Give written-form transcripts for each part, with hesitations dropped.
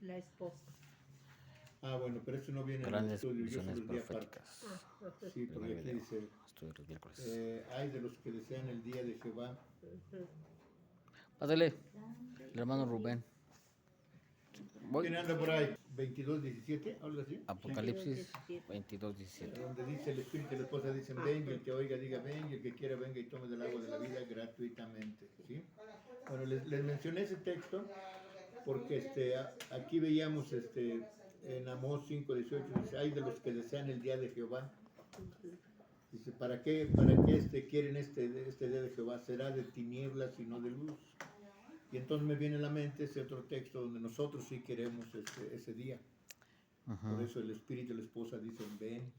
la esposa. Ah, bueno, pero eso no viene en el Grandes estudio, yo se visiones los di aparte. proféticas. Sí, porque Primer aquí video. dice, Estudio los miércoles. hay de los que desean el día de Jehová. Pásale, el hermano Rubén. Voy. ¿Quién anda por ahí? 22:17, algo así. Apocalipsis 22:17. Donde dice el espíritu y la esposa dicen ven, y el que oiga diga ven, y el que quiera venga y tome del agua de la vida gratuitamente. ¿Sí? Bueno, les mencioné ese texto porque aquí veíamos en Amós 5:18, dice, hay de los que desean el día de Jehová. Dice, ¿para qué quieren este día de Jehová? Será de tinieblas y no de luz. Y entonces me viene a la mente ese otro texto donde nosotros sí queremos ese día. Por eso el espíritu y la esposa dicen ven,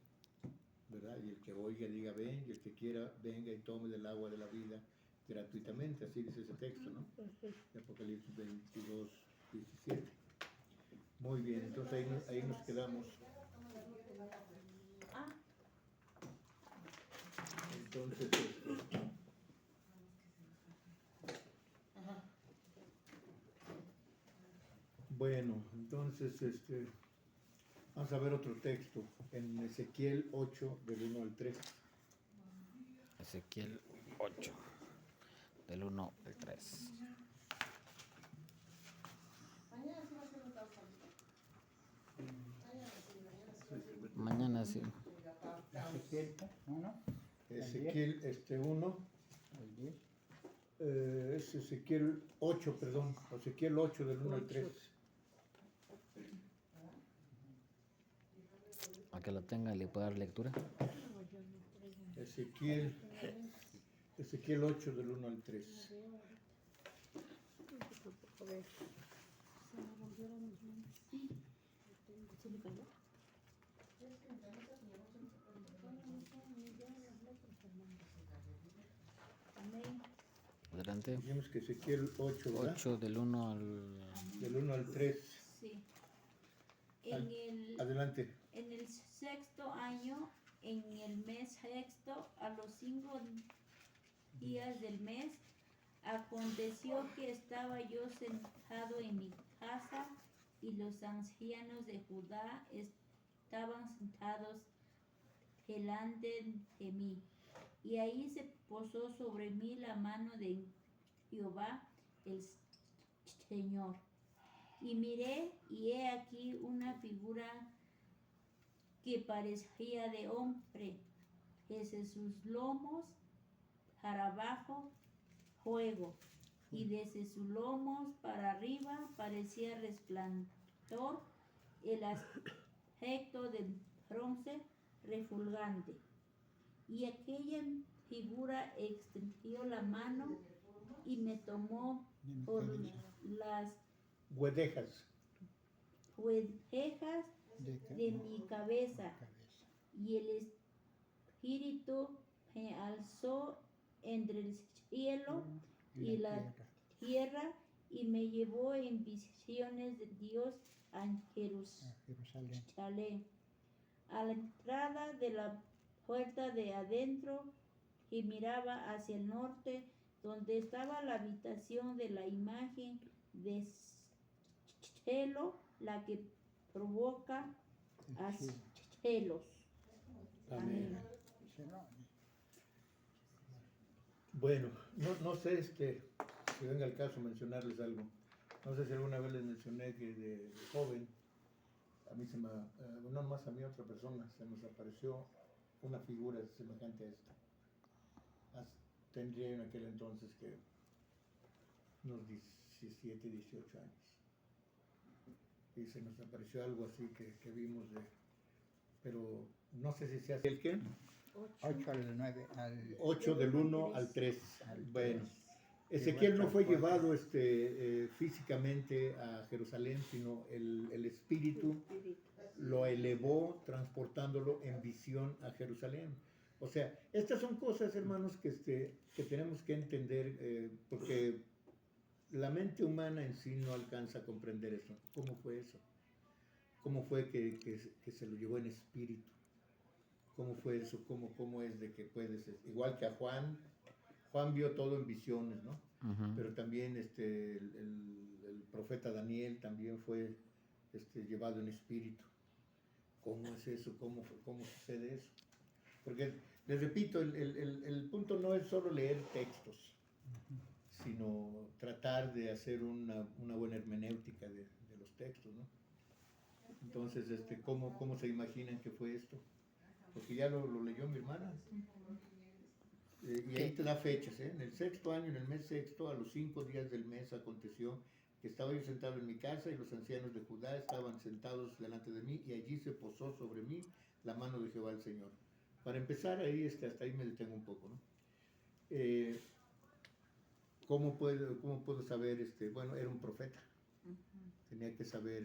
¿verdad? Y el que oiga diga ven, y el que quiera venga y tome del agua de la vida gratuitamente. Así dice ese texto, ¿no? De Apocalipsis 22:17. Muy bien, entonces ahí nos quedamos. Entonces, bueno, entonces vamos a ver otro texto en Ezequiel 8 del 1 al 3. Ezequiel 8, del 1 al 3. Mañana sí. Ezequiel 1. Ezequiel 1. Es Ezequiel 8, perdón. Ezequiel 8 del 1 al 3. A que lo tenga le pueda dar lectura. Ezequiel 8 del 1 al 3. Adelante. Dijimos que Ezequiel 8, ¿verdad? 8 del 1 al 3. Sí. Adelante. En el sexto año, en el mes sexto, a los 5 días del mes, aconteció que estaba yo sentado en mi casa y los ancianos de Judá estaban sentados delante de mí. Y ahí se posó sobre mí la mano de Jehová el Señor. Y miré, y he aquí una figura que parecía de hombre, desde sus lomos para abajo fuego, y desde sus lomos para arriba parecía resplandor, el aspecto de bronce refulgante. Y aquella figura extendió la mano y me tomó por las Guedejas. orejas de mi cabeza, y el espíritu me alzó entre el cielo y la tierra y me llevó en visiones de Dios a Jerusalén, a la entrada de la puerta de adentro, y miraba hacia el norte, donde estaba la habitación de la imagen de cielo, la que provoca a celos. Amén. Bueno, no sé si venga el caso mencionarles algo. No sé si alguna vez les mencioné que de joven, a mí no más a mí, otra persona, se nos apareció una figura semejante a esta. Tendría en aquel entonces que unos 17, 18 años. Y se nos apareció algo así que vimos pero no sé si se hace el qué. 8 al 9. 8 del 1 al 3. Bueno, Ezequiel no fue llevado físicamente a Jerusalén, sino el espíritu lo elevó transportándolo en visión a Jerusalén. O sea, estas son cosas, hermanos, que tenemos que entender, porque la mente humana en sí no alcanza a comprender eso. ¿Cómo fue eso? ¿Cómo fue que se lo llevó en espíritu? ¿Cómo fue eso? ¿Cómo es de que puede ser? Igual que a Juan vio todo en visiones, ¿no? Pero también el profeta Daniel también fue llevado en espíritu. ¿Cómo es eso? ¿Cómo sucede eso? Porque, les repito, el punto no es solo leer textos, sino tratar de hacer una buena hermenéutica de los textos, ¿no? Entonces, ¿cómo se imaginan que fue esto? Porque ya lo leyó mi hermana. Y ahí te da fechas, ¿eh? En el 6º año, en el mes 6º, a los 5 días del mes aconteció que estaba yo sentado en mi casa y los ancianos de Judá estaban sentados delante de mí y allí se posó sobre mí la mano de Jehová el Señor. Para empezar, ahí, hasta ahí me detengo un poco, ¿no? ¿Cómo puedo saber? Bueno, era un profeta. Tenía que saber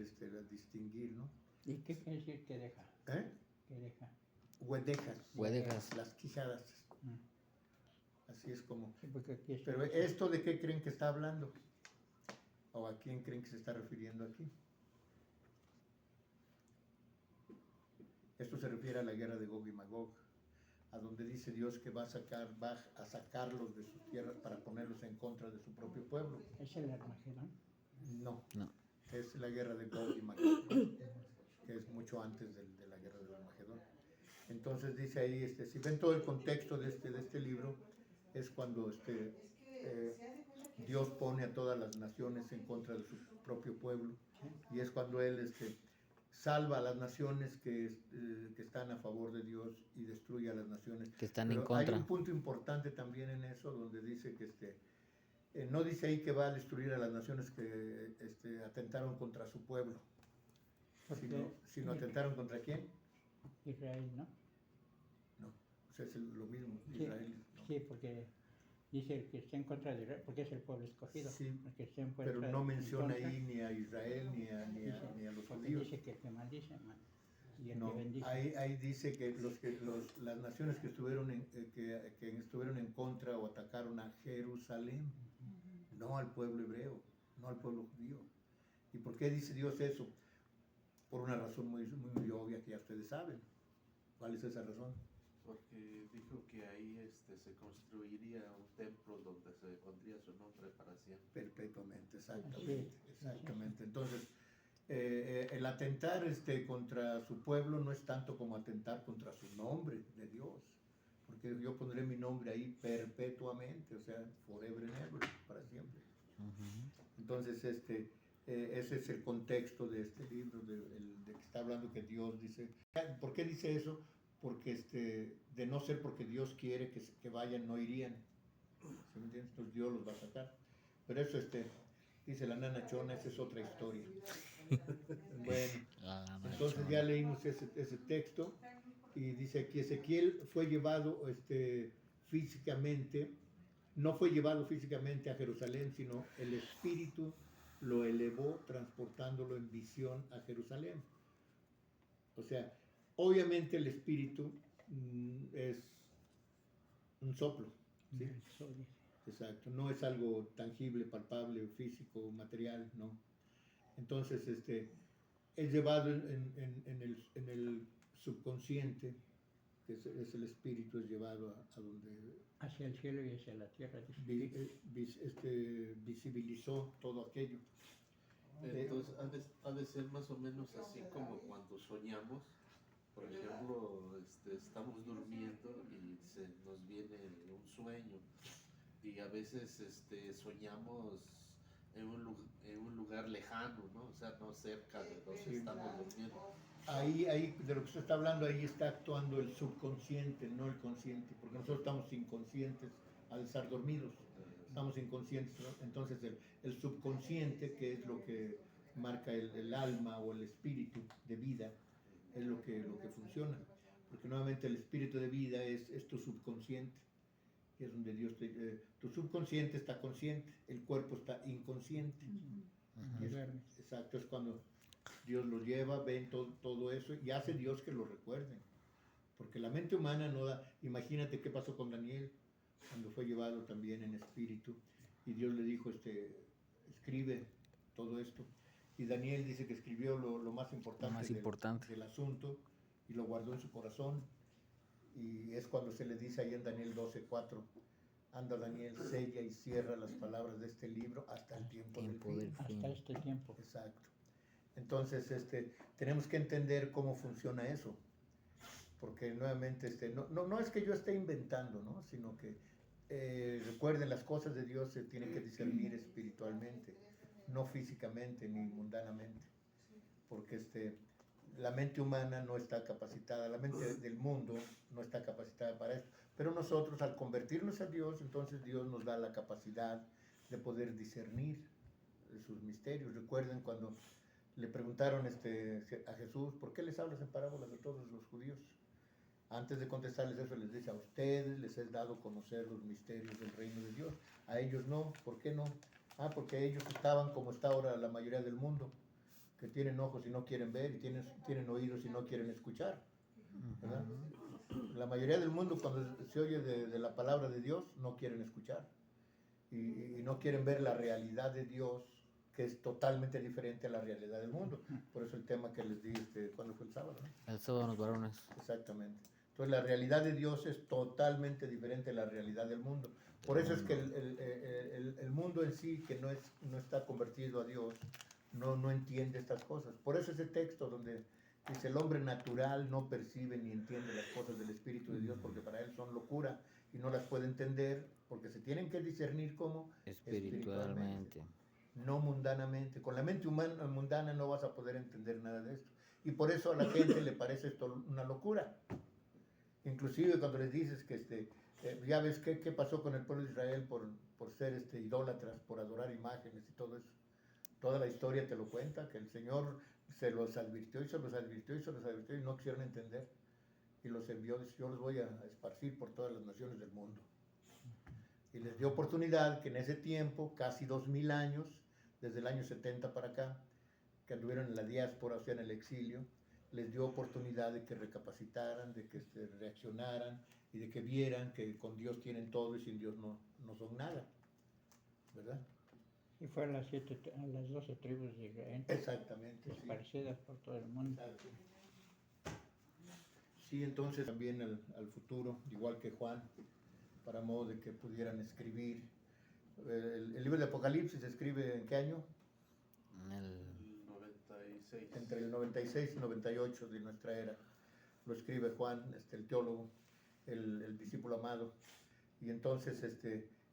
distinguir, ¿no? ¿Y qué quiere decir que deja? ¿Eh? ¿Qué deja? Huedejas. Las quijadas. Así es como. Sí, porque aquí está. Pero ¿esto de qué creen que está hablando? ¿O a quién creen que se está refiriendo aquí? Esto se refiere a la guerra de Gog y Magog, a donde dice Dios que va a sacarlos de sus tierras para ponerlos en contra de su propio pueblo. ¿Es el Armagedón? No, No. es la guerra de Gog y Magog, que es mucho antes de la guerra de Armagedón. Entonces dice ahí, si ven todo el contexto de este libro, es cuando Dios pone a todas las naciones en contra de su propio pueblo, y es cuando Él salva a las naciones que están a favor de Dios y destruye a las naciones Que están Pero en contra. Hay un punto importante también en eso, donde dice que no dice ahí que va a destruir a las naciones que atentaron contra su pueblo, sino atentaron contra quién. Israel, ¿no? No, o sea, es lo mismo, Sí, Israel. ¿no? sí, porque dice el que está en contra de Israel, porque es el pueblo escogido. Sí, el que está en pero contra- no en menciona contra, ahí ni a Israel ni a los porque judíos. dice que el que maldice, y el No, que bendice. ahí dice que las naciones que estuvieron en contra o atacaron a Jerusalén, no al pueblo hebreo, no al pueblo judío. ¿Y por qué dice Dios eso? Por una razón muy, muy obvia que ya ustedes saben. ¿Cuál es esa razón? Porque dijo que ahí se construiría un templo donde se pondría su nombre para siempre. Perpetuamente, Sí. exactamente. Entonces, el atentar contra su pueblo no es tanto como atentar contra su nombre de Dios, porque yo pondré mi nombre ahí perpetuamente, o sea, forever and ever, para siempre. Entonces, ese es el contexto de este libro, de que está hablando que Dios dice. ¿Por qué dice eso? Porque de no ser porque Dios quiere que vayan, no irían. ¿Sí me entiendes? Entonces Dios los va a sacar. Pero eso, dice la nana Chona, esa es otra historia. Bueno, entonces ya leímos ese texto y dice que Ezequiel fue llevado físicamente, no fue llevado físicamente a Jerusalén, sino el Espíritu lo elevó transportándolo en visión a Jerusalén. O sea, obviamente el Espíritu es un soplo, ¿sí? Exacto, no es algo tangible, palpable, físico, material, no. Entonces, es llevado en el subconsciente, que es el espíritu, es llevado a donde Hacia el cielo y hacia la tierra. visibilizó todo aquello. Entonces ha de ser más o menos así como cuando soñamos. Por ejemplo, estamos durmiendo y nos viene un sueño y a veces soñamos en un lugar lejano, ¿no? O sea, no cerca de donde estamos durmiendo. Ahí, de lo que usted está hablando, ahí está actuando el subconsciente, no el consciente, porque nosotros estamos inconscientes al estar dormidos, estamos inconscientes, ¿no? Entonces el subconsciente, que es lo que marca el alma o el espíritu de vida, es lo que funciona, porque nuevamente el espíritu de vida es tu subconsciente, que es donde Dios tu subconsciente está consciente, el cuerpo está inconsciente. Exacto, es cuando Dios lo lleva, ven todo eso y hace Dios que lo recuerden, porque la mente humana no da. Imagínate qué pasó con Daniel cuando fue llevado también en espíritu y Dios le dijo, escribe todo esto. Y Daniel dice que escribió lo más importante, del asunto y lo guardó en su corazón. Y es cuando se le dice ahí en Daniel 12:4, anda Daniel, sella y cierra las palabras de este libro hasta el tiempo del fin. Hasta este tiempo. Exacto. Entonces, tenemos que entender cómo funciona eso, porque nuevamente, no es que yo esté inventando, ¿no? Sino que recuerden, las cosas de Dios se tienen que discernir espiritualmente, no físicamente ni mundanamente, porque la mente humana no está capacitada, la mente del mundo no está capacitada para esto. Pero nosotros, al convertirnos a Dios, entonces Dios nos da la capacidad de poder discernir sus misterios. Recuerden cuando le preguntaron a Jesús, ¿por qué les hablas en parábolas a todos los judíos? Antes de contestarles eso, les dice, a ustedes les he dado a conocer los misterios del reino de Dios. A ellos no. ¿Por qué no? Porque ellos estaban como está ahora la mayoría del mundo, que tienen ojos y no quieren ver, y tienen oídos y no quieren escuchar, ¿verdad? La mayoría del mundo, cuando se oye de la palabra de Dios, no quieren escuchar y no quieren ver la realidad de Dios, que es totalmente diferente a la realidad del mundo. Por eso el tema que les di, ¿cuándo fue el sábado? ¿No? El sábado los varones. Exactamente. Entonces la realidad de Dios es totalmente diferente a la realidad del mundo. Por eso es que el mundo en sí, que no está convertido a Dios, no entiende estas cosas. Por eso ese texto donde dice, el hombre natural no percibe ni entiende las cosas del Espíritu de Dios, porque para él son locura y no las puede entender, porque se tienen que discernir como Espiritualmente. no mundanamente. Con la mente humana mundana no vas a poder entender nada de esto. Y por eso a la gente le parece esto una locura. Inclusive cuando les dices que ya ves qué pasó con el pueblo de Israel por ser idólatras, por adorar imágenes y todo eso. Toda la historia te lo cuenta, que el Señor se los advirtió y se los advirtió y se los advirtió y no quisieron entender. Y los envió, dice, yo los voy a esparcir por todas las naciones del mundo. Y les dio oportunidad que en ese tiempo, casi 2000 años, desde el año 70 para acá, que anduvieron en la diáspora, o sea, en el exilio, les dio oportunidad de que recapacitaran, de que reaccionaran y de que vieran que con Dios tienen todo y sin Dios no son nada, ¿verdad? Y fue a las 12 tribus de Israel. Exactamente. Esparcidas por todo el mundo. Exacto. Sí, entonces también al futuro, igual que Juan, para modo de que pudieran escribir. El libro de Apocalipsis se escribe ¿en qué año? En el 96. Entre el 96 y 98 de nuestra era. Lo escribe Juan, el teólogo, el discípulo amado. Y entonces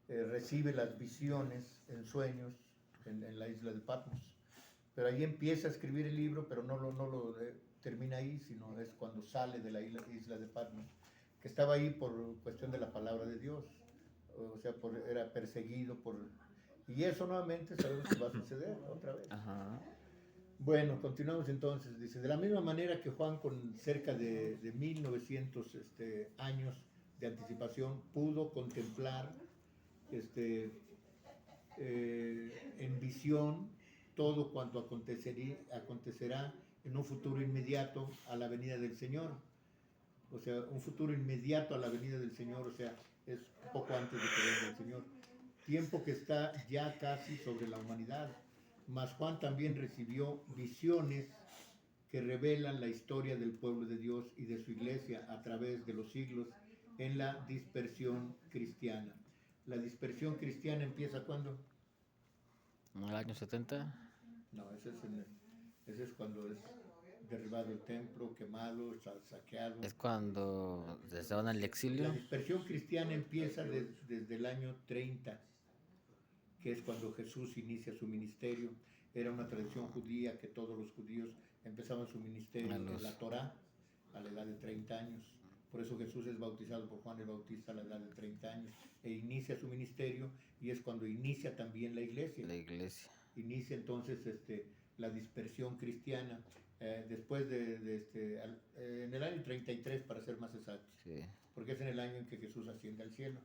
recibe las visiones en sueños en la isla de Patmos. Pero ahí empieza a escribir el libro, pero no lo termina ahí, sino es cuando sale de la isla de Patmos, que estaba ahí por cuestión de la palabra de Dios. O sea, era perseguido y eso nuevamente sabemos que va a suceder otra vez. Ajá. Bueno, continuamos entonces. Dice, de la misma manera que Juan, con cerca de 1900 años de anticipación, pudo contemplar en visión todo cuanto acontecerá en un futuro inmediato a la venida del Señor. O sea, un futuro inmediato a la venida del Señor, o sea, es poco antes de que venga el Señor. Tiempo que está ya casi sobre la humanidad. Mas Juan también recibió visiones que revelan la historia del pueblo de Dios y de su iglesia a través de los siglos en la dispersión cristiana. ¿La dispersión cristiana empieza cuándo? ¿En el año 70? No, ese es cuando es derribado el templo, quemado, saqueado. Es cuando se van al exilio. La dispersión cristiana empieza desde el año 30, que es cuando Jesús inicia su ministerio. Era una tradición judía que todos los judíos empezaban su ministerio en la Torá a la edad de 30 años. Por eso Jesús es bautizado por Juan el Bautista a la edad de 30 años e inicia su ministerio, y es cuando inicia también la iglesia. La iglesia. Inicia entonces la dispersión cristiana después en el año 33, para ser más exactos. Sí. Porque es en el año en que Jesús asciende al cielo.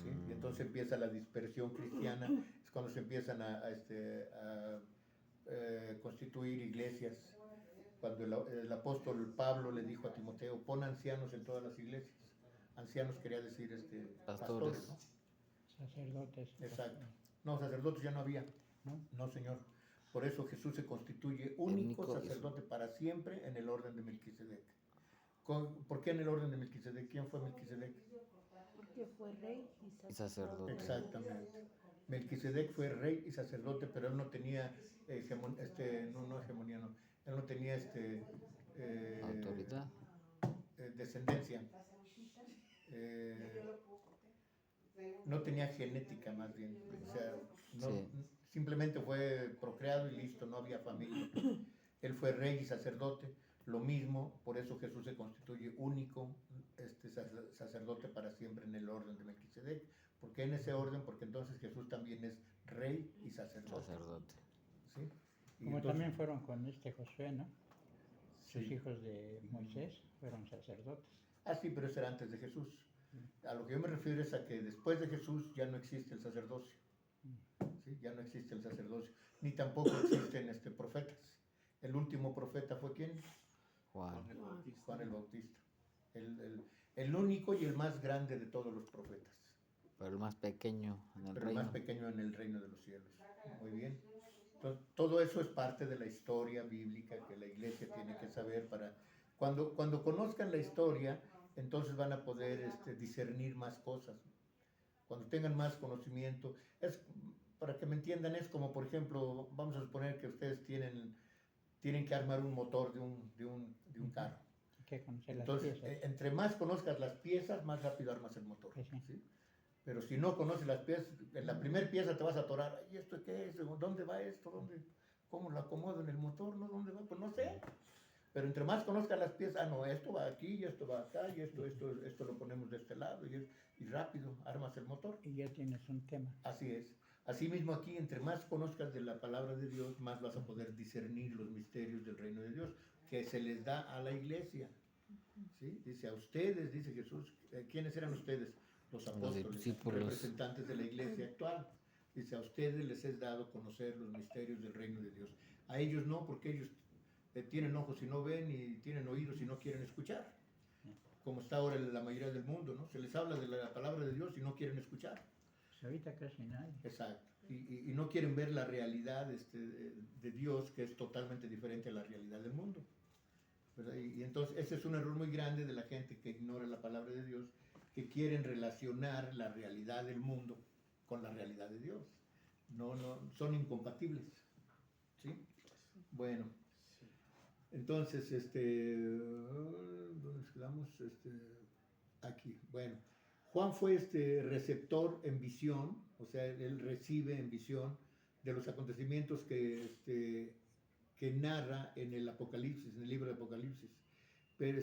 ¿Sí? Y entonces empieza la dispersión cristiana, es cuando se empiezan a constituir iglesias. Cuando el apóstol Pablo le dijo a Timoteo, pon ancianos en todas las iglesias. Ancianos quería decir pastores, ¿no? Sacerdotes. Exacto. No, sacerdotes ya no había. No, Señor. Por eso Jesús se constituye único sacerdote para siempre en el orden de Melquisedec. ¿Por qué en el orden de Melquisedec? ¿Quién fue Melquisedec? Porque fue rey y sacerdote. Exactamente. Melquisedec fue rey y sacerdote, pero él no tenía hegemonía Autoridad. Descendencia. No tenía genética más bien, o sea, no, Sí. simplemente fue procreado y listo, no había familia. Él fue rey y sacerdote, lo mismo, por eso Jesús se constituye único sacerdote para siempre en el orden de Melquisedec. ¿Por qué en ese orden? Porque entonces Jesús también es rey y sacerdote. ¿Sí? Y Como entonces, también fueron con este Josué, ¿no? Sus sí. hijos de Moisés fueron sacerdotes. Ah, sí, pero eso era antes de Jesús. A lo que yo me refiero es a que después de Jesús ya no existe el sacerdocio. ¿Sí? Ya no existe el sacerdocio. Ni tampoco existen profetas. El último profeta fue ¿quién? Juan. Juan el Bautista. Juan el Bautista. El único y el más grande de todos los profetas. Pero el más pequeño en el Pero el reino. más pequeño en el reino de los cielos. Muy bien. Entonces, todo eso es parte de la historia bíblica que la iglesia tiene que saber para... Cuando conozcan la historia, entonces van a poder discernir más cosas. Cuando tengan más conocimiento, para que me entiendan, es como, por ejemplo, vamos a suponer que ustedes tienen que armar un motor de un carro. Hay que conocer Entonces, las piezas. entre más conozcas las piezas, más rápido armas el motor. Sí, sí. ¿Sí? Pero si no conoces las piezas, en la primera pieza te vas a atorar. ¿Y esto qué es? ¿Dónde va esto? ¿Cómo lo acomodo en el motor? ¿No? ¿Dónde va? Pues no sé. Pero entre más conozcas las piezas, no, esto va aquí, y esto va acá, y esto lo ponemos de este lado, y rápido armas el motor. Y ya tienes un tema. Así es. Así mismo aquí, entre más conozcas de la palabra de Dios, más vas a poder discernir los misterios del reino de Dios, que se les da a la iglesia. ¿Sí? Dice a ustedes, dice Jesús, ¿quiénes eran ustedes? Los apóstoles, discípulos. representantes de la iglesia actual. Dice, a ustedes les es dado conocer los misterios del reino de Dios. A ellos no, porque ellos tienen ojos y no ven, y tienen oídos y no quieren escuchar. Como está ahora en la mayoría del mundo, ¿no? Se les habla de la palabra de Dios y no quieren escuchar. Pues ahorita casi nadie. Exacto. Y no quieren ver la realidad de Dios, que es totalmente diferente a la realidad del mundo. ¿Verdad? Y entonces ese es un error muy grande de la gente que ignora la palabra de Dios, que quieren relacionar la realidad del mundo con la realidad de Dios. No, son incompatibles. ¿Sí? Bueno, entonces, ¿dónde quedamos? Aquí. Bueno, Juan fue receptor en visión, o sea, él recibe en visión de los acontecimientos que narra en el Apocalipsis, en el libro de Apocalipsis. Pero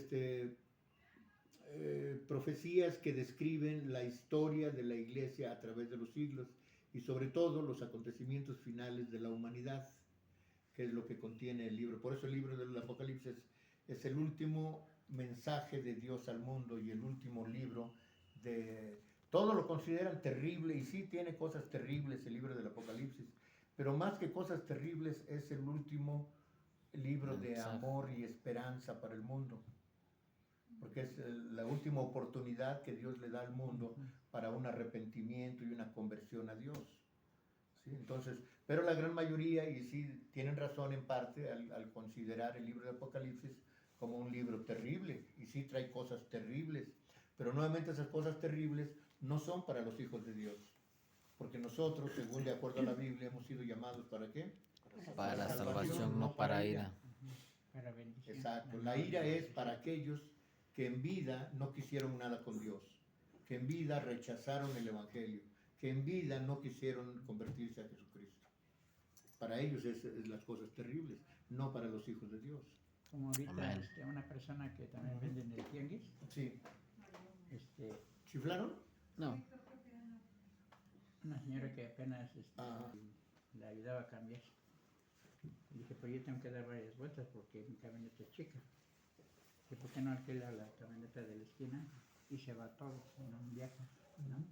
profecías que describen la historia de la iglesia a través de los siglos y sobre todo los acontecimientos finales de la humanidad, que es lo que contiene el libro. Por eso el libro del Apocalipsis es el último mensaje de Dios al mundo y el último libro de... Todos lo consideran terrible y sí tiene cosas terribles el libro del Apocalipsis, pero más que cosas terribles es el último libro de amor y esperanza para el mundo, porque es la última oportunidad que Dios le da al mundo para un arrepentimiento y una conversión a Dios. ¿Sí? Entonces, pero la gran mayoría, y sí tienen razón en parte al considerar el libro de Apocalipsis como un libro terrible, y sí trae cosas terribles, pero nuevamente esas cosas terribles no son para los hijos de Dios, porque nosotros, según de acuerdo a la Biblia, hemos sido llamados ¿para qué? Para salvación, no para ira. Para bendición. Exacto, la ira es para aquellos que en vida no quisieron nada con Dios, que en vida rechazaron el Evangelio, que en vida no quisieron convertirse a Jesucristo. Para ellos es las cosas terribles, no para los hijos de Dios. Como ahorita Amén. una persona que también vende en el tianguis, Sí. ¿Chiflaron? No. una señora que apenas Ajá. la ayudaba a cambiar. Y dije, pues yo tengo que dar varias vueltas porque mi camioneta es chica. ¿Y por qué no alquila la camioneta de la esquina y se va todo en un viaje? ¿No?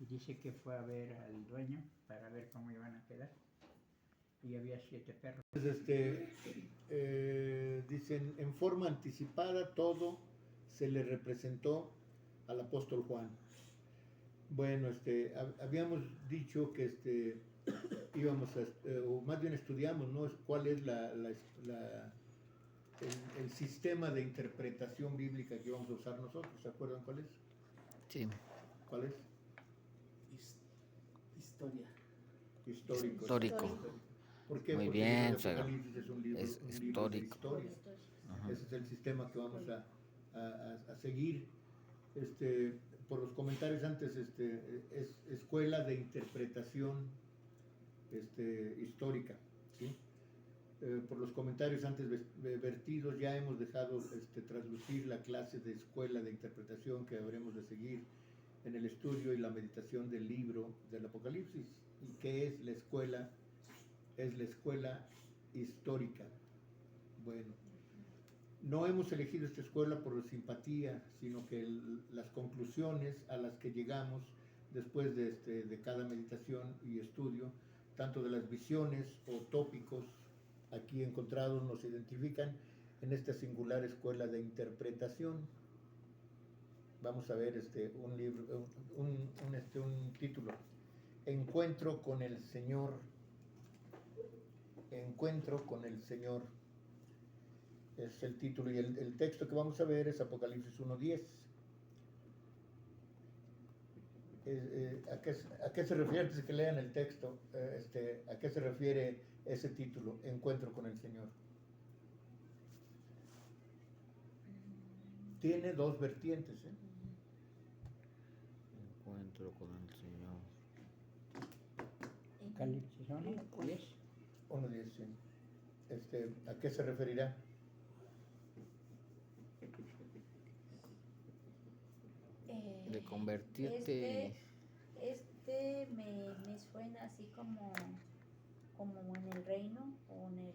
Y dice que fue a ver al dueño para ver cómo iban a quedar. Y había 7 perros. Entonces, dicen, en forma anticipada todo se le representó al apóstol Juan. Bueno, habíamos dicho que íbamos a, o más bien estudiamos, ¿no? Cuál es el sistema de interpretación bíblica que íbamos a usar nosotros. ¿Se acuerdan cuál es? Sí. ¿Cuál es? Historia. Histórico. Histórico. ¿Por qué? Muy Porque bien, el libro de suegro. Apocalipsis es un libro, Es un libro de histórico. historia. Ese es el sistema que vamos a seguir. Por los comentarios antes, es escuela de interpretación histórica, ¿sí? Por los comentarios antes vertidos ya hemos dejado traslucir la clase de escuela de interpretación que habremos de seguir en el estudio y la meditación del libro del Apocalipsis. ¿Y qué es la escuela? Es la escuela histórica. Bueno, no hemos elegido esta escuela por simpatía, sino que las conclusiones a las que llegamos después de cada meditación y estudio, tanto de las visiones o tópicos aquí encontrados, nos identifican en esta singular escuela de interpretación. Vamos a ver un libro, un título: Encuentro con el Señor. Encuentro con el Señor es el título, y el texto que vamos a ver es Apocalipsis 1:10. ¿A qué se refiere? Antes de que lean el texto, ¿a qué se refiere ese título, Encuentro con el Señor? Tiene dos vertientes, Encuentro con el Señor. Apocalipsis 1, 10. 1:10, sí. ¿A qué se referirá? De convertirte. Me suena así como en el reino o en el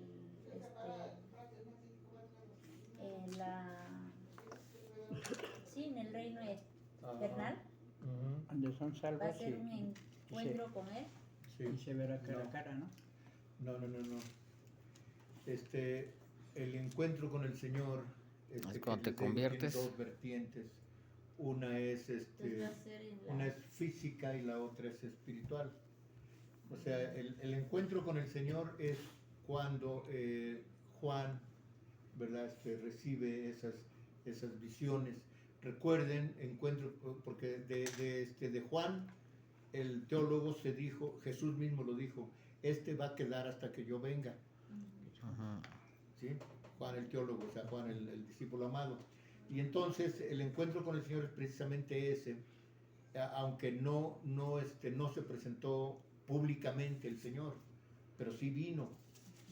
reino eternal. Donde son Va salvos a ser un encuentro con él. Sí. y se verá cara a cara, ¿no? No. El encuentro con el Señor Es que cuando te les digo, conviertes. tiene dos vertientes. Una es Entonces va a ser una es física y la otra es espiritual. O sea, el encuentro con el Señor es cuando Juan, ¿verdad? Recibe esas visiones. Recuerden, encuentro, porque de Juan, el teólogo se dijo, Jesús mismo lo dijo, va a quedar hasta que yo venga. Ajá. ¿Sí? Juan el teólogo, o sea, Juan el discípulo amado. Y entonces el encuentro con el Señor es precisamente ese, aunque no se presentó públicamente el Señor, pero sí vino.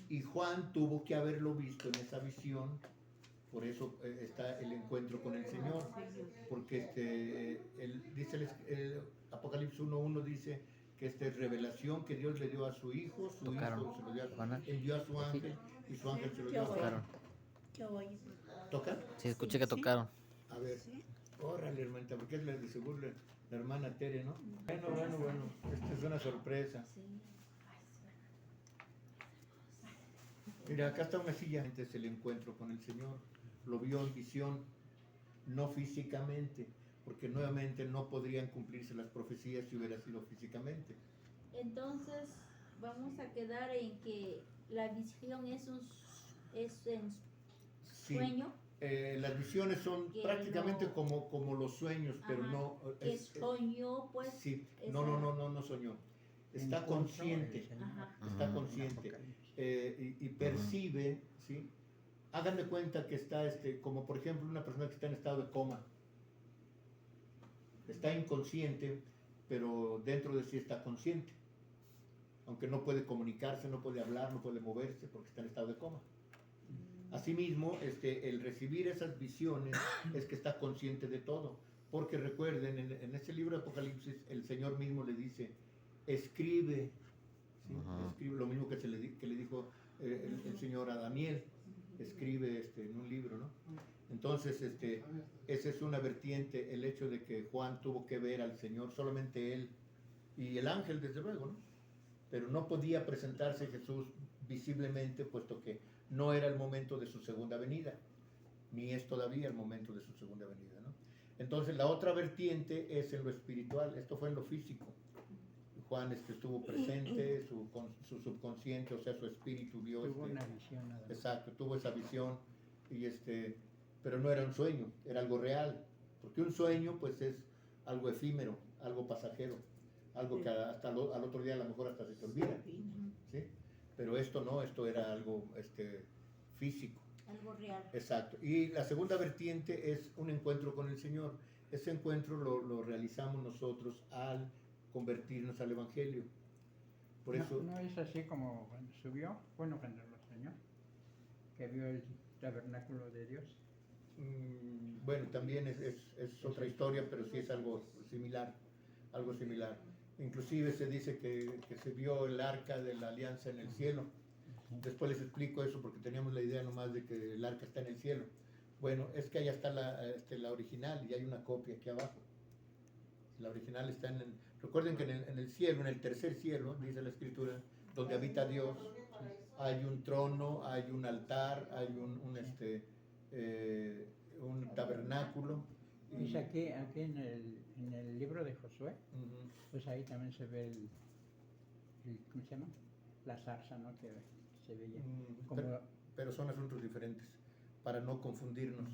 Y Juan tuvo que haberlo visto en esa visión, por eso está el encuentro con el Señor, porque dice el Apocalipsis 1:1 dice que esta es revelación que Dios le dio a su Hijo, su Tocaron. Hijo se lo dio a Juana. envió a su ángel y su ángel se lo dio a Tocaron. Yo voy. ¿Toca? Sí, escuché que tocaron. A ver, órale, hermanita, porque es de seguro la hermana Tere, ¿no? Bueno, esta es una sorpresa. Sí. Mira, acá está una silla. Este es el encuentro con el Señor. Lo vio en visión, no físicamente, porque nuevamente no podrían cumplirse las profecías si hubiera sido físicamente. Entonces vamos a quedar en que la visión es en Sí, sueño, las visiones son Que prácticamente no- como los sueños, pero Ajá, no... que soñó pues. Sí, esa- no soñó. Está Encuentro consciente. el Señor. Ajá. Está Ajá. consciente Apocalipsis. y percibe, ¿sí? Hagan de cuenta que está, como por ejemplo una persona que está en estado de coma. Está inconsciente, pero dentro de sí está consciente. Aunque no puede comunicarse, no puede hablar, no puede moverse porque está en estado de coma. Asimismo, el recibir esas visiones es que está consciente de todo. Porque recuerden, en ese libro de Apocalipsis, el Señor mismo le dice, escribe, ¿sí? Ajá. Escribe lo mismo que le dijo el Señor a Daniel, escribe en un libro, ¿no? Entonces, esa es una vertiente, el hecho de que Juan tuvo que ver al Señor, solamente él y el ángel, desde luego, ¿no? Pero no podía presentarse Jesús visiblemente, puesto que no era el momento de su segunda venida, ni es todavía el momento de su segunda venida, ¿no? Entonces, la otra vertiente es en lo espiritual, esto fue en lo físico. Juan estuvo presente, su subconsciente, o sea, su espíritu vio Tuvo una visión nada más. exacto, tuvo esa visión, y pero no era un sueño, era algo real, porque un sueño pues es algo efímero, algo pasajero, algo que hasta al otro día a lo mejor hasta se te olvida, ¿sí? Pero esto no, esto era algo físico. Algo real. Exacto. Y la segunda vertiente es un encuentro con el Señor. Ese encuentro lo realizamos nosotros al convertirnos al Evangelio. Por eso, No es así como cuando subió, bueno, cuando lo soñó, que vio el tabernáculo de Dios. bueno, también es otra historia, pero sí es algo similar. Algo similar. Inclusive se dice que se vio el arca de la alianza en el cielo. Después les explico eso porque teníamos la idea nomás de que el arca está en el cielo. Bueno, es que allá está la original y hay una copia aquí abajo. La original está recuerden que en el cielo, en el tercer cielo, dice la escritura, donde habita Dios, hay un trono, hay un altar, hay un tabernáculo. Dice aquí en el libro de Josué, Ujú. pues ahí también se ve ¿cómo se llama? La zarza, ¿no? Que se veía. Como, Pero son asuntos diferentes, para no confundirnos.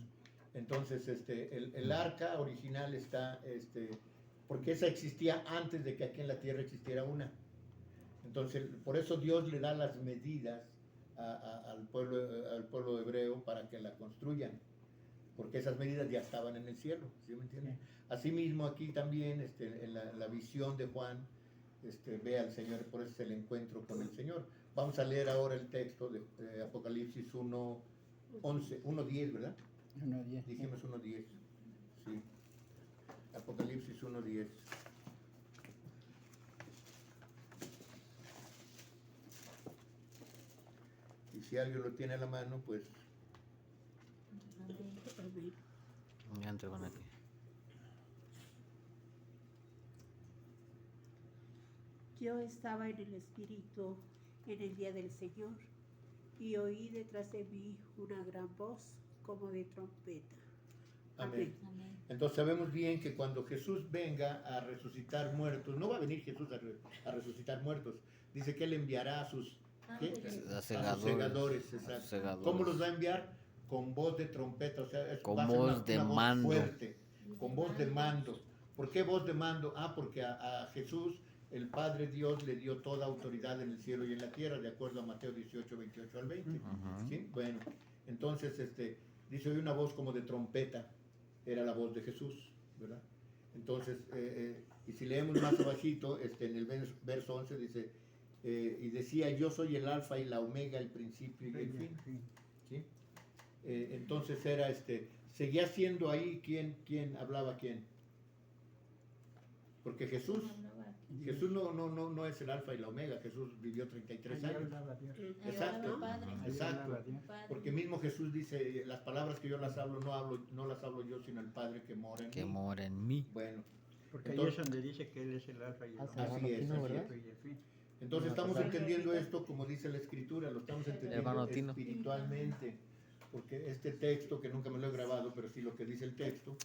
Entonces, el arca original está, porque esa existía antes de que aquí en la tierra existiera una. Entonces, por eso Dios le da las medidas al pueblo hebreo para que la construyan, porque esas medidas ya estaban en el cielo, ¿sí me entienden? Sí. Asimismo, aquí también, en la visión de Juan, ve al Señor, por eso es el encuentro con el Señor. Vamos a leer ahora el texto de Apocalipsis 1:10, ¿verdad? 1:10. Dijimos 1:10, sí. Apocalipsis 1:10. Y si alguien lo tiene a la mano, pues Ya entré con aquí. Yo estaba en el Espíritu en el día del Señor y oí detrás de mí una gran voz como de trompeta. amén. Amén. Entonces sabemos bien que cuando Jesús venga a resucitar muertos, no va a venir Jesús a resucitar muertos. Dice que Él enviará a sus, ¿qué? Ángeles. A sus segadores, exacto. segadores. ¿Cómo los va a enviar? Con voz de trompeta, o sea, Con va a ser voz de voz mando. fuerte, con voz de mando. ¿Por qué voz de mando? Porque a Jesús el Padre Dios le dio toda autoridad en el cielo y en la tierra, de acuerdo a Mateo 18, 28 al 20. Ujú. ¿Sí? Bueno, entonces dice hoy una voz como de trompeta, era la voz de Jesús, ¿verdad? Entonces, y si leemos más abajito, en el verso 11 dice, y decía, yo soy el alfa y la omega, el principio y el fin. ¿Sí? Entonces era, seguía siendo ahí, ¿quién hablaba quién? Porque Jesús no es el alfa y la omega, Jesús vivió 33 Ahí años. hablaba Dios. Exacto. Padre. Ahí Exacto. hablaba Dios. Padre. Porque mismo Jesús dice, las palabras que yo las hablo, no las hablo yo, sino el Padre que mora en Que mí. mora en mí. Bueno, Porque Entonces- ahí es donde dice que Él es el alfa y el así omega, es, el así principio es. y el fin. Entonces estamos Hermano entendiendo Tino. esto como dice la Escritura, lo estamos entendiendo Hermano Tino. espiritualmente, porque este texto, que nunca me lo he grabado, pero sí lo que dice el texto,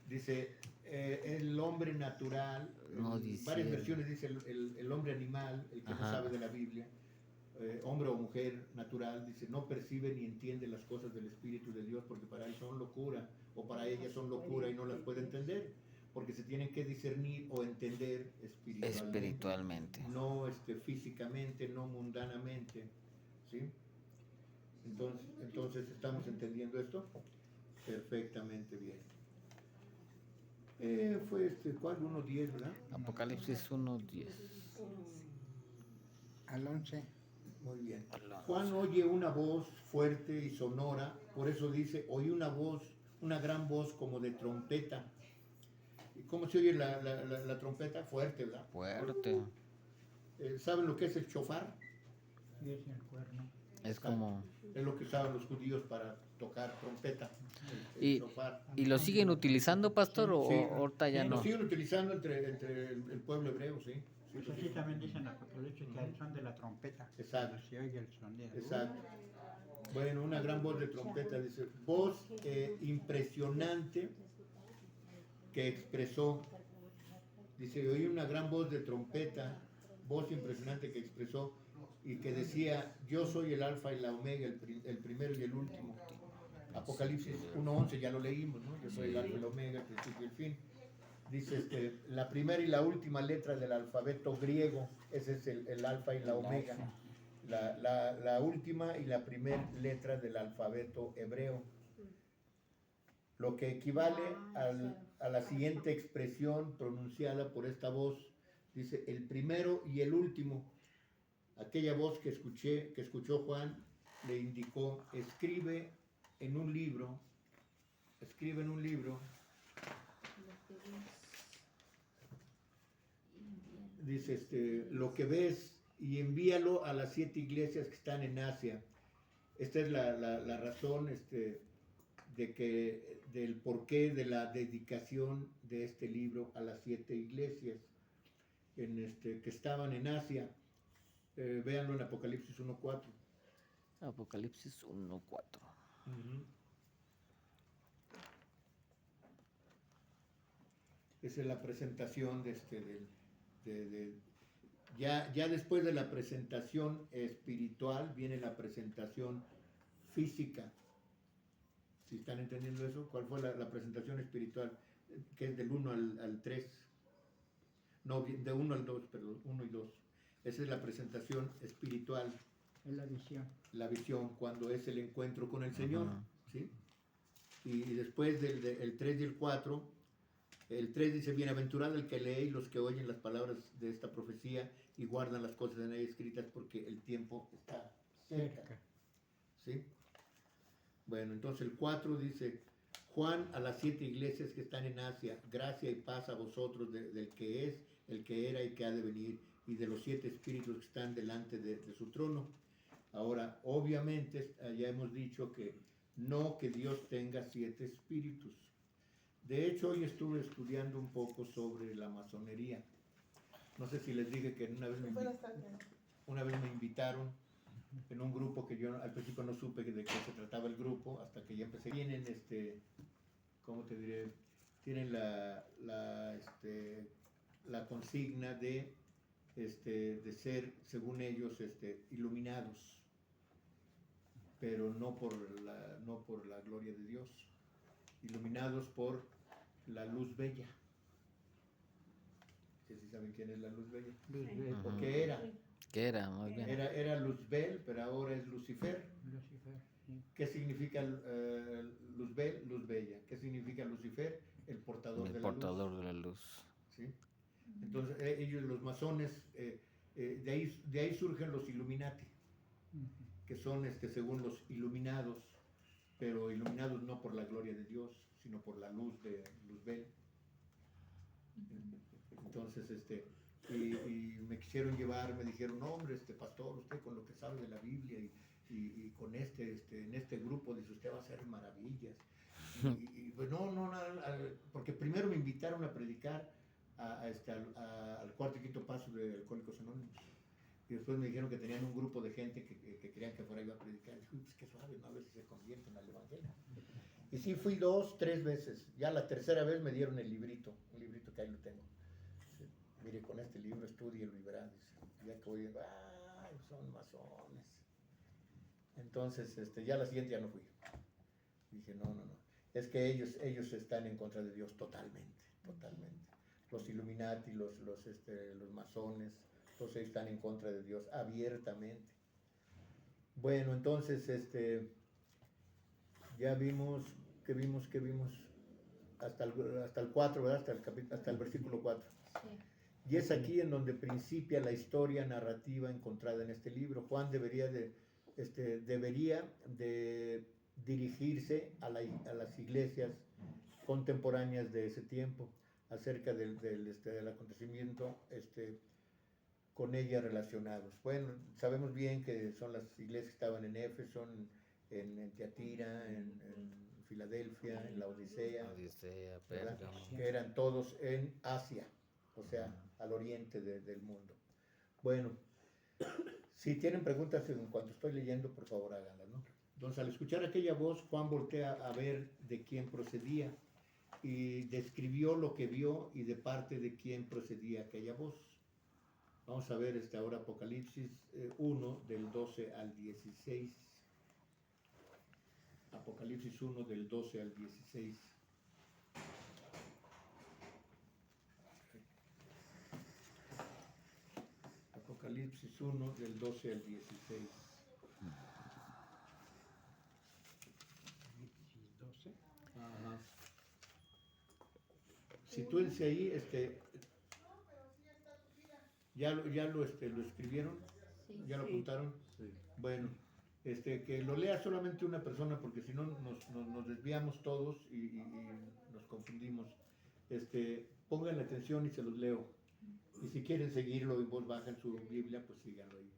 dice, el hombre natural, No en dice varias el- versiones dice el hombre animal, el que no Ajá. sabe de la Biblia, hombre o mujer natural, dice, no percibe ni entiende las cosas del Espíritu de Dios, porque para él son locura, o para ella son locura y no las puede entender, porque se tienen que discernir o entender Espiritualmente. no físicamente, no mundanamente, ¿sí? Entonces ¿estamos entendiendo esto? Perfectamente bien. Fue ¿cuál? 1:10, ¿verdad? Apocalipsis 1:10. Al 11. Muy bien. Juan oye una voz fuerte y sonora, por eso dice, oí una voz, una gran voz como de trompeta. ¿Y cómo se oye la trompeta? Fuerte, ¿verdad? Fuerte. ¿Saben lo que es el shofar? Y es el cuerno. Es como... Es lo que usaban los judíos para tocar trompeta. El Y- shofar. ¿Y lo siguen utilizando, pastor? ¿O Sí. ahorita ya Sí, no? lo siguen utilizando entre el pueblo hebreo, sí. Sí, Pues lo así siguen. también dicen en Apocalipsis que al son de la trompeta. Exacto. Cuando se oye el sonido. Exacto. Bueno, una gran voz de trompeta, dice, voz impresionante que expresó, dice, oí una gran voz de trompeta, voz impresionante que expresó y que decía, yo soy el alfa y la omega, el primero y el último. Apocalipsis 1:11, ya lo leímos, ¿no? Yo soy el alfa y la omega, el principio y el fin. Dice, la primera y la última letra del alfabeto griego, ese es el alfa y la omega. la última y la primera letra del alfabeto hebreo, lo que equivale a la siguiente expresión pronunciada por esta voz. Dice, el primero y el último. Aquella voz que escuchó Juan, le indicó, escribe en un libro, dice, lo que ves y envíalo a las 7 iglesias que están en Asia. Esta es la razón del porqué de la dedicación de este libro a las 7 iglesias que estaban en Asia. Véanlo en Apocalipsis 1:4. Apocalipsis 1:4. Esa es la presentación ya después de la presentación espiritual viene la presentación física. ¿Sí están entendiendo eso? ¿Cuál fue la presentación espiritual? Que es del 1 al 3. No, de 1 al 2, perdón, 1 y 2. Esa es la presentación espiritual. Es la visión. La visión, cuando es el encuentro con el Señor. Ajá. ¿Sí? Y después del 3 y el 4, el 3 dice, bienaventurado el que lee y los que oyen las palabras de esta profecía y guardan las cosas en ella escritas porque el tiempo está cerca. ¿Sí? Bueno, entonces el 4 dice, Juan a las 7 iglesias que están en Asia, gracia y paz a vosotros del que es, el que era y que ha de venir, y de los 7 espíritus que están delante de su trono. Ahora, obviamente, ya hemos dicho que no que Dios tenga 7 espíritus. De hecho, hoy estuve estudiando un poco sobre la masonería. No sé si les dije que una vez me invitaron en un grupo que yo al principio no supe de qué se trataba el grupo, hasta que ya empecé. Tienen, ¿cómo te diré? Tienen la consigna de ser, según ellos, iluminados, pero no por la gloria de Dios, iluminados por la luz bella. ¿Sí saben quién es la luz bella? ¿O qué era? ¿Qué era? Muy bien. Era Luzbel, pero ahora es Lucifer. Lucifer, sí. ¿Qué significa Luzbel? Luz bella. ¿Qué significa Lucifer? El portador de la luz. El portador de la luz. ¿Sí? Entonces ellos, los masones, de ahí surgen los Illuminati, que son según los iluminados, pero iluminados no por la gloria de Dios, sino por la luz de Luzbel. Entonces, y me quisieron llevar, me dijeron, no, hombre, pastor, usted con lo que sabe de la Biblia y con en este grupo, dice, usted va a hacer maravillas. Y pues no, porque primero me invitaron a predicar al cuarto y quinto paso de Alcohólicos Anónimos. Y después me dijeron que tenían un grupo de gente que querían que fuera yo a predicar. Y dije, pues qué suave, ¿no? A ver si se convierten al evangelio. Y sí, fui 2, 3 veces. Ya la tercera vez me dieron el librito, un librito que ahí lo tengo. Sí, mire, con este libro estúdielo y verá. Dice, ya que voy viendo, son masones. Entonces, ya la siguiente ya no fui. Dije, no. Es que ellos están en contra de Dios totalmente. Los Illuminati, los masones, todos ellos están en contra de Dios abiertamente. Bueno, entonces, ya vimos hasta el 4, ¿verdad? Hasta el versículo 4. Sí. Y es aquí en donde principia la historia narrativa encontrada en este libro. Juan debería de dirigirse a las iglesias contemporáneas de ese tiempo, acerca del acontecimiento con ellas relacionados. Bueno, sabemos bien que son las iglesias que estaban en Éfeso, en Tiatira, en Filadelfia, en la Odisea, Pérgamo. que eran todos en Asia, o sea, al oriente del mundo. Bueno, si tienen preguntas en cuanto estoy leyendo, por favor háganlas, ¿no? Entonces, al escuchar aquella voz, Juan voltea a ver de quién procedía y describió lo que vio y de parte de quién procedía aquella voz. Vamos a ver ahora Apocalipsis 1 del 12 al 16. Apocalipsis 1 del 12 al 16. Apocalipsis 1, del 12 al 16. 12. Ajá. Si tú dices ahí, lo escribieron, Sí. ya lo Sí. apuntaron. Sí. Bueno, que lo lea solamente una persona, porque si no nos desviamos todos y nos confundimos. Pongan atención y se los leo. Y si quieren seguirlo en voz baja en su Biblia, pues síganlo ahí.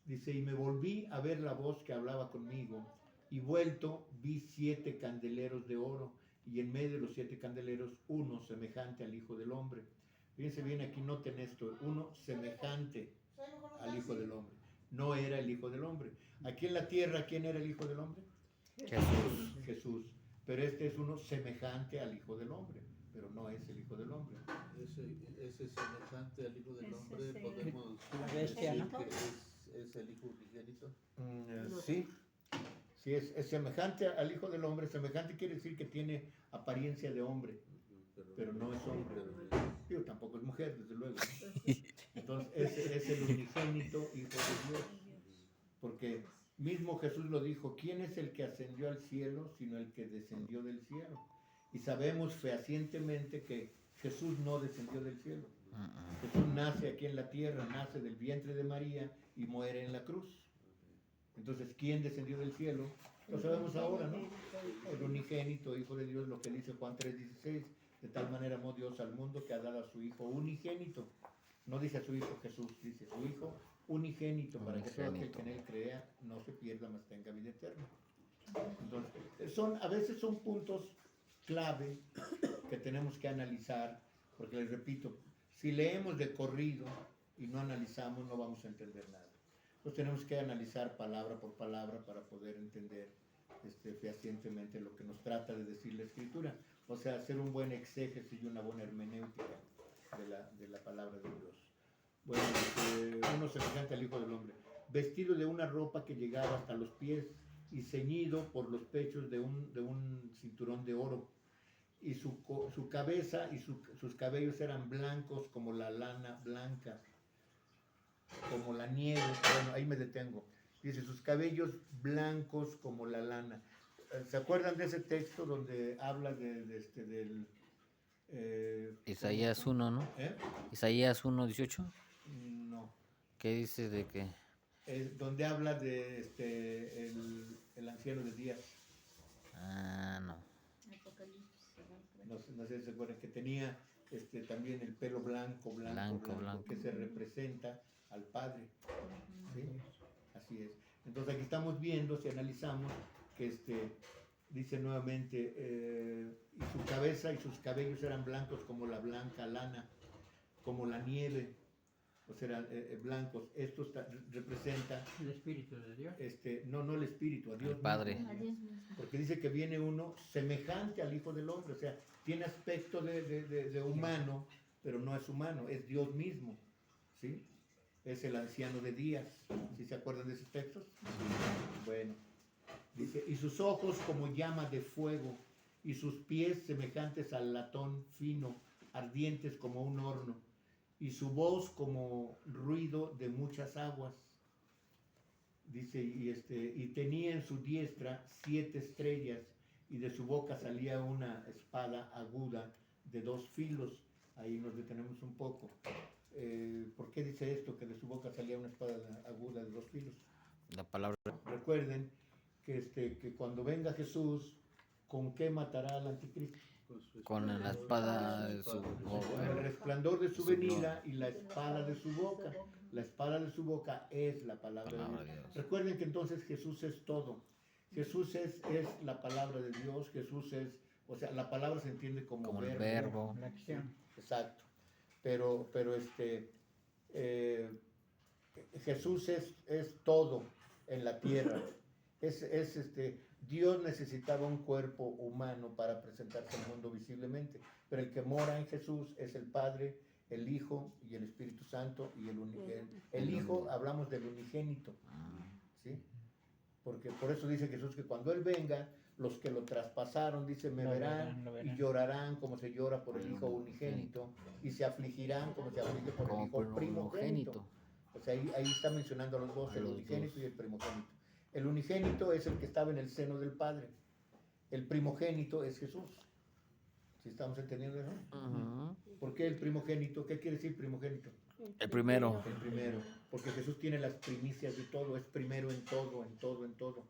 Dice, y me volví a ver la voz que hablaba conmigo, y vuelto vi 7 candeleros de oro, y en medio de los 7 candeleros uno semejante al Hijo del Hombre. Fíjense bien, aquí noten esto, uno semejante al Hijo del Hombre. No era el Hijo del Hombre. Aquí en la tierra, ¿quién era el Hijo del Hombre? Jesús. Jesús. Pero este es uno semejante al Hijo del Hombre, pero no es el Hijo del Hombre. Ese semejante al Hijo del Ese Hombre, es el- podemos La bestia, decir ¿no? que es el Hijo unigénito. Sí, sí es semejante al Hijo del Hombre. Semejante quiere decir que tiene apariencia de hombre, pero no es hombre. Digo, tampoco es mujer, desde luego. Entonces, ese es el unigénito Hijo de Dios. Porque mismo Jesús lo dijo, ¿quién es el que ascendió al cielo sino el que descendió del cielo? Y sabemos fehacientemente que Jesús no descendió del cielo. Jesús nace aquí en la tierra, nace del vientre de María y muere en la cruz. Entonces, ¿quién descendió del cielo? Lo sabemos ahora, ¿no? El unigénito Hijo de Dios, lo que dice Juan 3:16. De tal manera amó Dios al mundo que ha dado a su Hijo unigénito. No dice a su Hijo Jesús, dice a su Hijo unigénito, para que todo aquel que en Él crea no se pierda, mas tenga vida eterna. Entonces, a veces son puntos clave que tenemos que analizar, porque les repito, si leemos de corrido y no analizamos, no vamos a entender nada. Entonces tenemos que analizar palabra por palabra para poder entender fehacientemente lo que nos trata de decir la Escritura. O sea, hacer un buen exégesis y una buena hermenéutica de la palabra de Dios. Bueno, uno semejante al Hijo del Hombre, vestido de una ropa que llegaba hasta los pies y ceñido por los pechos de un cinturón de oro. Y su cabeza y sus cabellos eran blancos como la lana blanca, como la nieve. Bueno, ahí me detengo. Dice, sus cabellos blancos como la lana. ¿Se acuerdan de ese texto donde habla del... Isaías 1, ¿no? ¿Eh? Isaías 1:18. No. ¿Qué dice de que? Donde habla de el anciano de Días. Ah, no. Apocalipsis. No sé si se acuerdan que tenía también el pelo blanco, que se representa al Padre. ¿Sí? Así es. Entonces aquí estamos viendo, si analizamos, que dice nuevamente, y su cabeza y sus cabellos eran blancos como la blanca lana, como la nieve, o sea, eran blancos. Esto representa, El Espíritu de Dios. no el Espíritu, a Dios El Padre. mismo. A Dios mismo. Porque dice que viene uno semejante al Hijo del Hombre, o sea, tiene aspecto de humano, pero no es humano, es Dios mismo, ¿sí? Es el anciano de Días, ¿sí se acuerdan de esos textos? Bueno, dice, y sus ojos como llama de fuego, y sus pies semejantes al latón fino, ardientes como un horno, y su voz como ruido de muchas aguas. Dice, y tenía en su diestra 7 estrellas, y de su boca salía una espada aguda de 2 filos. Ahí nos detenemos un poco. ¿Por qué dice esto? Que de su boca salía una espada aguda de 2 filos. La palabra. Recuerden que cuando venga Jesús, ¿con qué matará al anticristo? Con la espada de su Con el boca. resplandor de su Su venida y la espada de su boca. La espada de su boca es la palabra Palabra de de Dios. Dios. Recuerden que entonces Jesús es todo. Jesús es la palabra de Dios. Jesús es, o sea, la palabra se entiende como el verbo. La acción. Exacto. Pero Jesús es todo en la tierra. Dios necesitaba un cuerpo humano para presentarse al mundo visiblemente, pero el que mora en Jesús es el Padre, el Hijo y el Espíritu Santo, y el Hijo, hablamos del unigénito, ¿sí? Porque por eso dice Jesús que cuando Él venga, los que lo traspasaron, dice, me Lo verán, verán, lo y verán. llorarán como se llora por el hijo unigénito, y se afligirán como se aflige por el Como por hijo el primogénito. unigénito. O sea, ahí está mencionando a los dos, A el los unigénito dos. y el primogénito. El unigénito es el que estaba en el seno del Padre. El primogénito es Jesús. ¿Sí estamos entendiendo eso? Ujú. ¿Por qué el primogénito? ¿Qué quiere decir primogénito? El primero. El primero. Porque Jesús tiene las primicias de todo, es primero en todo, en todo, en todo.